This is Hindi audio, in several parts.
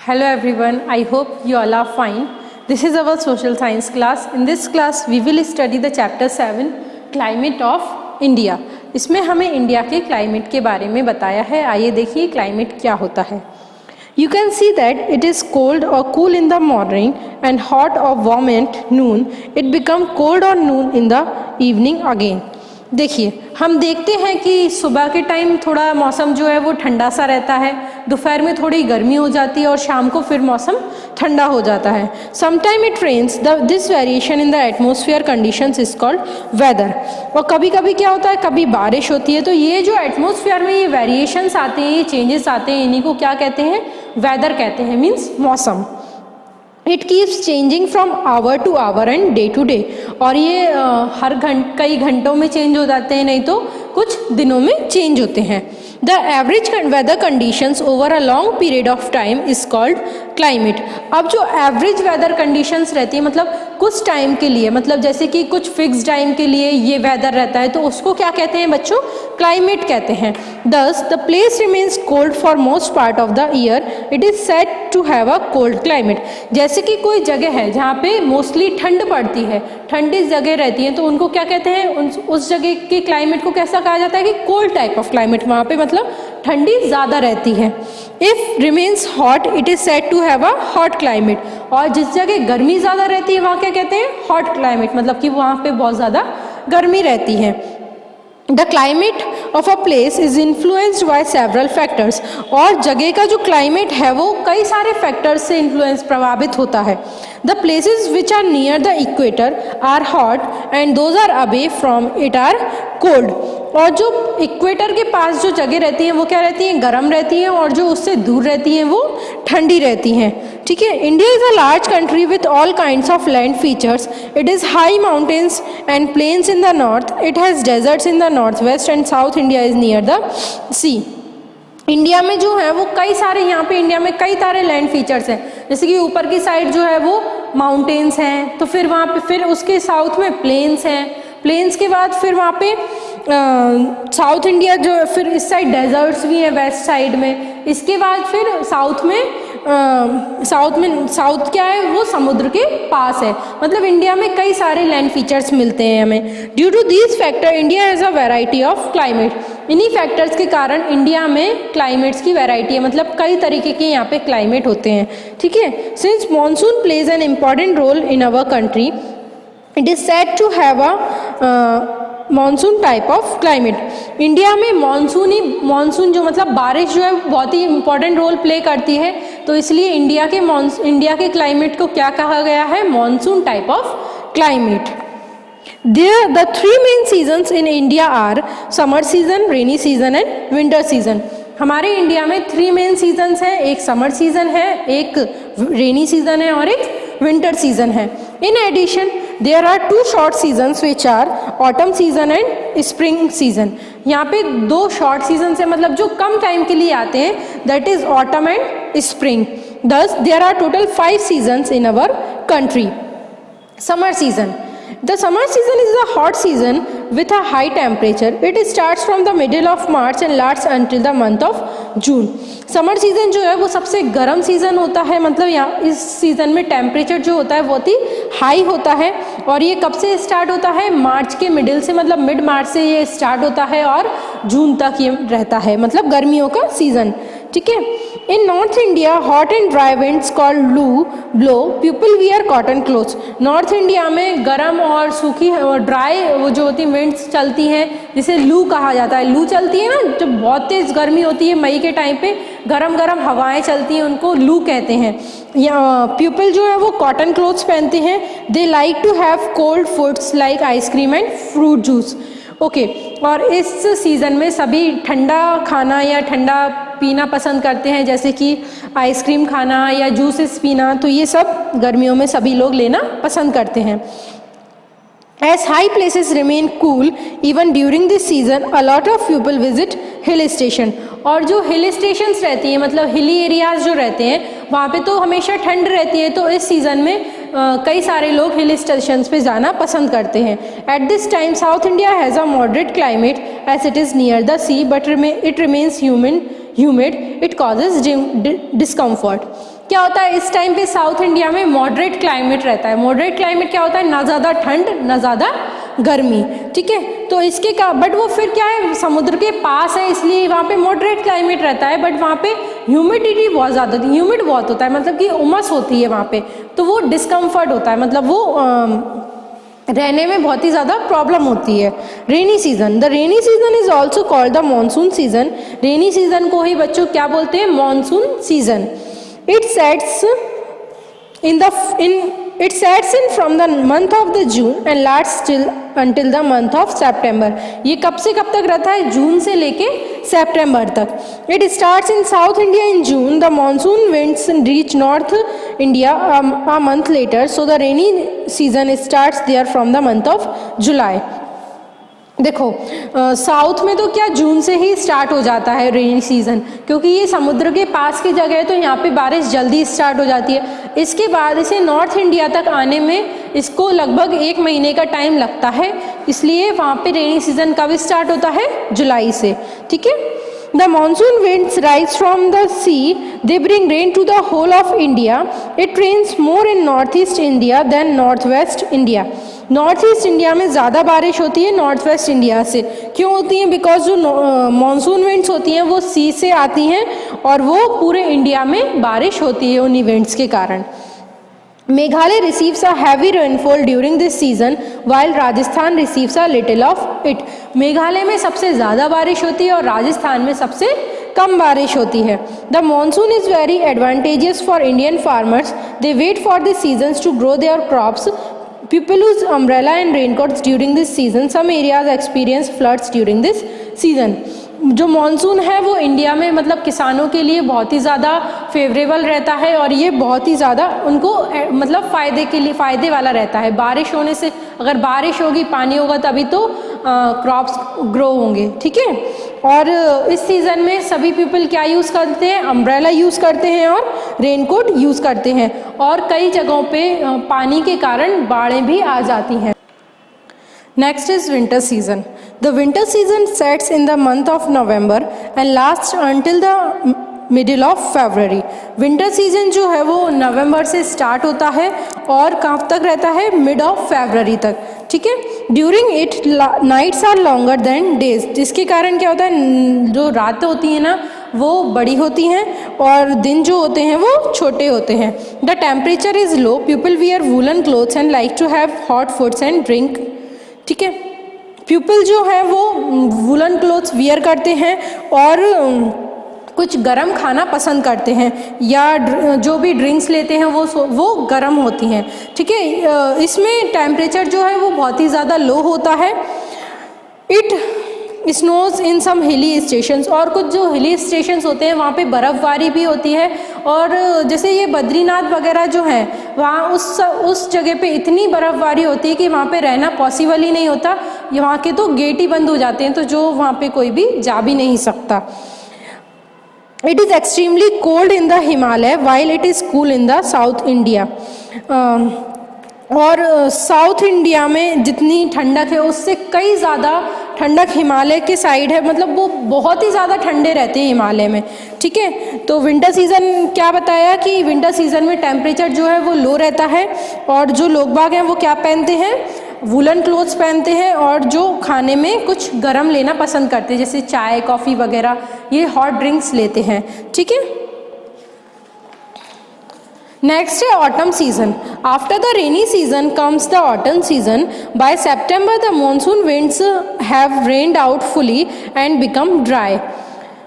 Hello everyone, I hope you all are fine. This is our social science class. In this class we will study the chapter 7 climate of India. इसमें हमें इंडिया के क्लाइमेट के बारे में बताया है. आइए देखिए क्लाइमेट क्या होता है. You can see that it is cold or cool in the morning and hot or warm at noon. It become cold or noon in the evening again. देखिए हम देखते हैं कि सुबह के टाइम थोड़ा मौसम जो है वो ठंडा सा रहता है, दोपहर में थोड़ी गर्मी हो जाती है और शाम को फिर मौसम ठंडा हो जाता है. Sometime it rains. This variation in the atmosphere conditions is called weather. और कभी कभी क्या होता है, कभी बारिश होती है. तो ये जो एटमोसफियर में ये वेरिएशंस आते हैं, ये चेंजेस आते हैं, इन्हीं को क्या कहते हैं, वेदर कहते हैं, मीन्स मौसम. It keeps changing from hour to hour and day to day. और ये कई घंटों में चेंज हो जाते हैं, नहीं तो कुछ दिनों में चेंज होते हैं. The average weather conditions over a long period of time is called climate. अब जो एवरेज वेदर कंडीशंस रहती है, मतलब कुछ टाइम के लिए, मतलब जैसे कि कुछ फिक्स टाइम के लिए ये वेदर रहता है, तो उसको क्या कहते हैं बच्चों, क्लाइमेट कहते हैं. Thus the place remains cold for most part of the year. It is said to have a cold climate. जैसे कि कोई जगह है जहाँ पे मोस्टली ठंड पड़ती है, ठंडी जगह रहती है, तो उनको क्या कहते हैं, उस जगह के क्लाइमेट को कैसा कहा जाता है कि कोल्ड टाइप ऑफ क्लाइमेट. वहाँ पे मतलब ठंडी ज़्यादा रहती है. If remains hot it is said to have a hot climate. और जिस जगह गर्मी ज़्यादा रहती है वहाँ क्या कहते हैं, हॉट क्लाइमेट, मतलब कि वहाँ पे बहुत ज़्यादा गर्मी रहती है. The climate of a place is influenced by several factors. और जगह का जो क्लाइमेट है वो कई सारे फैक्टर्स से इन्फ्लुएंस प्रभावित होता है. The places which are near the equator are hot and those are away from it are cold. और जो इक्वेटर के पास जो जगह रहती हैं वो क्या रहती हैं, गर्म रहती हैं, और जो उससे दूर रहती हैं वो ठंडी रहती हैं. ठीक है. India is a large country with all kinds of land features. It is high mountains and plains in the north. It has deserts in the north west and south. India is near the sea. India में जो है वो कई सारे, यहाँ पे इंडिया में कई सारे लैंड फीचर्स हैं. जैसे कि ऊपर की साइड जो है वो माउंटेन्स हैं, तो फिर वहाँ पे फिर उसके साउथ में प्लेन्स हैं. प्लेन्स के बाद फिर वहाँ पे साउथ इंडिया जो, फिर इस साइड डेजर्ट्स भी हैं वेस्ट साइड में. इसके बाद फिर साउथ क्या है, वो समुद्र के पास है. मतलब इंडिया में कई सारे लैंड फीचर्स मिलते हैं हमें. Due to these factor India has a variety of climate. इन्हीं फैक्टर्स के कारण इंडिया में क्लाइमेट्स की वैरायटी है, मतलब कई तरीके के यहाँ पे क्लाइमेट होते हैं. ठीक है. Since monsoon plays an important role in our country, it is said to have a monsoon type of climate. India में मानसून जो मतलब बारिश जो है बहुत ही इंपॉर्टेंट रोल प्ले करती है, तो इसलिए इंडिया के क्लाइमेट को क्या कहा गया है, monsoon type of climate. The three main seasons in India are summer season, rainy season and winter season. हमारे इंडिया में 3 मेन सीजन्स हैं. एक समर सीजन है, एक रेनी सीजन है और एक विंटर सीजन है. In addition there are 2 short seasons which are autumn season and spring season. यहाँ पे 2 शॉर्ट सीजन है, मतलब जो कम टाइम के लिए आते हैं, that is autumn and spring. Thus there are total 5 seasons in our country. Summer season. The summer season is the hot season with a high temperature. It starts from the middle of March and lasts until the month of June. Summer season जो है वो सबसे गर्म सीज़न होता है, मतलब यहाँ इस सीज़न में टेम्परेचर जो होता है बहुत ही हाई होता है. और ये कब से स्टार्ट होता है, मार्च के मिडिल से, मतलब मिड मार्च से ये स्टार्ट होता है और जून तक ये रहता है, मतलब गर्मियों का सीज़न. ठीक है. In north India hot and dry winds called loo blow. People wear cotton clothes. North India में गर्म और सूखी और ड्राई वो जो होती विंड्स चलती हैं, जिसे लू कहा जाता है. लू चलती है ना, जब बहुत तेज़ गर्मी होती है मई के टाइम पे, गरम गरम हवाएं चलती हैं, उनको लू कहते हैं. पीपल जो है वो कॉटन क्लोथ्स पहनते हैं. They like to have cold foods like ice cream and fruit juice. Okay. और इस सीज़न में सभी ठंडा खाना या ठंडा पीना पसंद करते हैं, जैसे कि आइसक्रीम खाना या जूसेस पीना. तो ये सब गर्मियों में सभी लोग लेना पसंद करते हैं. As high places remain cool even during this season, a lot of people visit hill station. और जो हिल स्टेशंस रहती हैं, मतलब हिली एरियाज जो रहते हैं, वहाँ पे तो हमेशा ठंड रहती है, तो इस सीज़न में कई सारे लोग हिल स्टेशंस पे जाना पसंद करते हैं. At this time south India has a moderate climate as it is near the sea, but it remains humid. It causes discomfort. क्या होता है इस टाइम पे साउथ इंडिया में मॉडरेट क्लाइमेट रहता है। मॉडरेट क्लाइमेट क्या होता है, ना ज़्यादा ठंड ना ज़्यादा गर्मी, ठीक है। तो इसके का बट वो फिर क्या है, समुद्र के पास है इसलिए वहाँ पे मॉडरेट क्लाइमेट रहता है, बट वहाँ पे ह्यूमिडिटी बहुत ज़्यादा होती है, ह्यूमिड बहुत होता है, मतलब कि उमस होती है वहाँ पे, तो वो डिस्कम्फर्ट होता है, मतलब वो रहने में बहुत ही ज़्यादा प्रॉब्लम होती है। Rainy season, the rainy season is also called the monsoon season. Rainy season को ही बच्चों क्या बोलते हैं, monsoon season. It sets in from the month of the June and lasts until the month of September. ये कब से कब तक रहता है, जून से लेके सितंबर तक। It starts in South India in June. The monsoon winds reach North India a month later, so the rainy season starts there from the month of July. देखो साउथ में तो क्या जून से ही स्टार्ट हो जाता है रेनी सीज़न, क्योंकि ये समुद्र के पास की जगह है तो यहाँ पे बारिश जल्दी स्टार्ट हो जाती है। इसके बाद इसे नॉर्थ इंडिया तक आने में इसको लगभग 1 महीने का टाइम लगता है, इसलिए वहाँ पे रेनी सीज़न कब स्टार्ट होता है, जुलाई से, ठीक है। The monsoon winds rise from the sea. They bring rain to the whole of India. It rains more in northeast India than northwest India. North east India में ज़्यादा बारिश होती है नॉर्थ वेस्ट इंडिया से। क्यों होती है, बिकॉज जो मॉनसून विंड्स होती हैं वो सी से आती हैं और वो पूरे इंडिया में बारिश होती है उन इवेंट्स के कारण। Meghalaya receives a heavy rainfall during this season while Rajasthan receives a little of it. Meghalaya में सबसे ज़्यादा बारिश होती है और राजस्थान में सबसे कम बारिश होती है। The monsoon is very advantageous for Indian farmers. They wait for this seasons to grow their crops. People use umbrella and raincoats during this season. Some areas experience floods during this season. जो मानसून है वो इंडिया में मतलब किसानों के लिए बहुत ही ज़्यादा फेवरेबल रहता है और ये बहुत ही ज़्यादा उनको मतलब फ़ायदे वाला रहता है। बारिश होने से, अगर बारिश होगी, पानी होगा, तभी तो क्रॉप्स ग्रो होंगे, ठीक है। और इस सीज़न में सभी पीपल क्या यूज़ करते हैं, अम्ब्रेला यूज़ करते हैं और रेनकोट यूज़ करते हैं, और कई जगहों पे पानी के कारण बाढ़ें भी आ जाती हैं। Next is winter season. The winter season sets in the month of November and lasts until the middle of February. Winter season जो है वो नवंबर से स्टार्ट होता है और कब तक रहता है, मिड ऑफ फरवरी तक, ठीक है। During it nights are longer than days, जिसके कारण क्या होता है, जो रात होती है ना वो बड़ी होती हैं और दिन जो होते हैं वो छोटे होते हैं। The temperature is low, people wear woollen clothes and like to have hot foods and drink, ठीक है। पीपल जो है वो वूलन क्लोथ्स वियर करते हैं और कुछ गरम खाना पसंद करते हैं, या जो भी ड्रिंक्स लेते हैं वो गरम होती हैं, ठीक है। इसमें टेम्परेचर जो है वो बहुत ही ज़्यादा लो होता है। इट स्नोज इन सम हिली स्टेशंस, और कुछ जो हिली स्टेशंस होते हैं वहाँ पे बर्फ़बारी भी होती है, और जैसे ये बद्रीनाथ वगैरह जो है वहाँ उस जगह पे इतनी बर्फ़बारी होती है कि वहाँ पे रहना पॉसिबल ही नहीं होता, वहाँ के तो गेट ही बंद हो जाते हैं, तो जो वहाँ पे कोई भी जा भी नहीं सकता। It is extremely cold in the Himalaya while it is cool in the south India. और साउथ इंडिया में जितनी ठंडक है उससे कई ज़्यादा ठंडक हिमालय के साइड है, मतलब वो बहुत ही ज़्यादा ठंडे रहते हैं हिमालय में, ठीक है। तो विंटर सीज़न क्या बताया कि विंटर सीज़न में टेम्परेचर जो है वो लो रहता है, और जो लोग बाग हैं वो क्या पहनते हैं, वूलन क्लोथ्स पहनते हैं, और जो खाने में कुछ गर्म लेना पसंद करते हैं जैसे चाय कॉफ़ी वगैरह, ये हॉट ड्रिंक्स लेते हैं, ठीक है। नेक्स्ट है autumn season. After the rainy season comes the autumn season. By September the monsoon winds have rained out fully and become dry.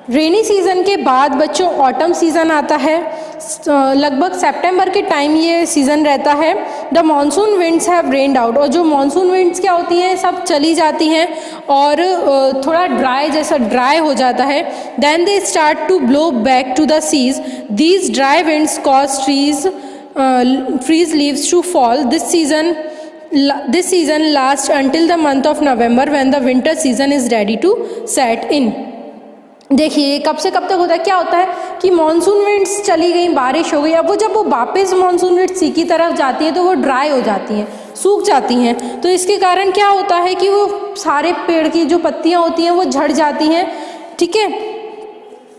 Rainy season के बाद बच्चों ऑटम सीज़न आता है, लगभग सितंबर के टाइम ये सीज़न रहता है। The monsoon winds have rained out, और जो मानसून विंड्स क्या होती हैं सब चली जाती हैं और थोड़ा ड्राई हो जाता है। Then they start to blow back to the seas. These dry winds cause trees leaves to fall. This season last until the month of November when the winter season is ready to set in. देखिए कब से कब तक होता है, क्या होता है कि मानसून विंड्स चली गई, बारिश हो गई, अब जब वो वापस मानसून विंड्स सी की तरफ जाती है तो वो ड्राई हो जाती हैं, सूख जाती हैं। तो इसके कारण क्या होता है कि वो सारे पेड़ की जो पत्तियां होती हैं वो झड़ जाती हैं, ठीक है।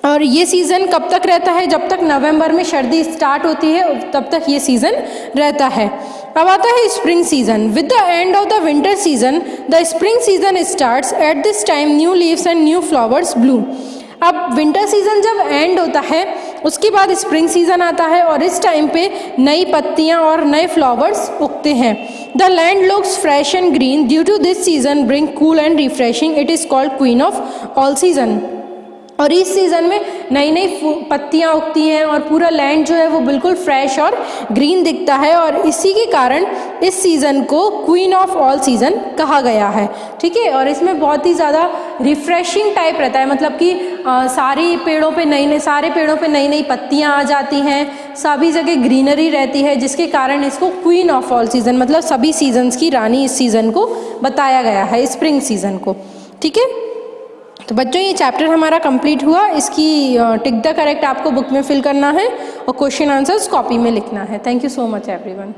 और ये सीज़न कब तक रहता है? जब तक नवंबर में सर्दी स्टार्ट होती है तब तक ये सीज़न रहता है। अब आता है spring season. With the end of the winter season the spring season starts. Eight this time new leaves and new flowers Bloom. अब विंटर सीज़न जब एंड होता है उसके बाद स्प्रिंग सीज़न आता है और इस टाइम पे नई पत्तियाँ और नए फ्लावर्स उगते हैं। The land looks fresh and green due to this season bring cool and refreshing. It is called queen of all season. और इस सीज़न में नई नई पत्तियाँ उगती हैं और पूरा लैंड जो है वो बिल्कुल फ्रेश और ग्रीन दिखता है और इसी के कारण इस सीज़न को क्वीन ऑफ ऑल सीज़न कहा गया है। ठीक है, और इसमें बहुत ही ज़्यादा रिफ्रेशिंग टाइप रहता है, मतलब कि सारे पेड़ों पे नई नई पत्तियाँ आ जाती हैं, सभी जगह ग्रीनरी रहती है, जिसके कारण इसको क्वीन ऑफ ऑल सीज़न मतलब सभी सीजन्स की रानी इस सीज़न को बताया गया है, स्प्रिंग सीज़न को। ठीक है, तो बच्चों ये चैप्टर हमारा कंप्लीट हुआ। इसकी टिक द करेक्ट आपको बुक में फिल करना है और क्वेश्चन आंसर्स कॉपी में लिखना है। Thank you so much everyone.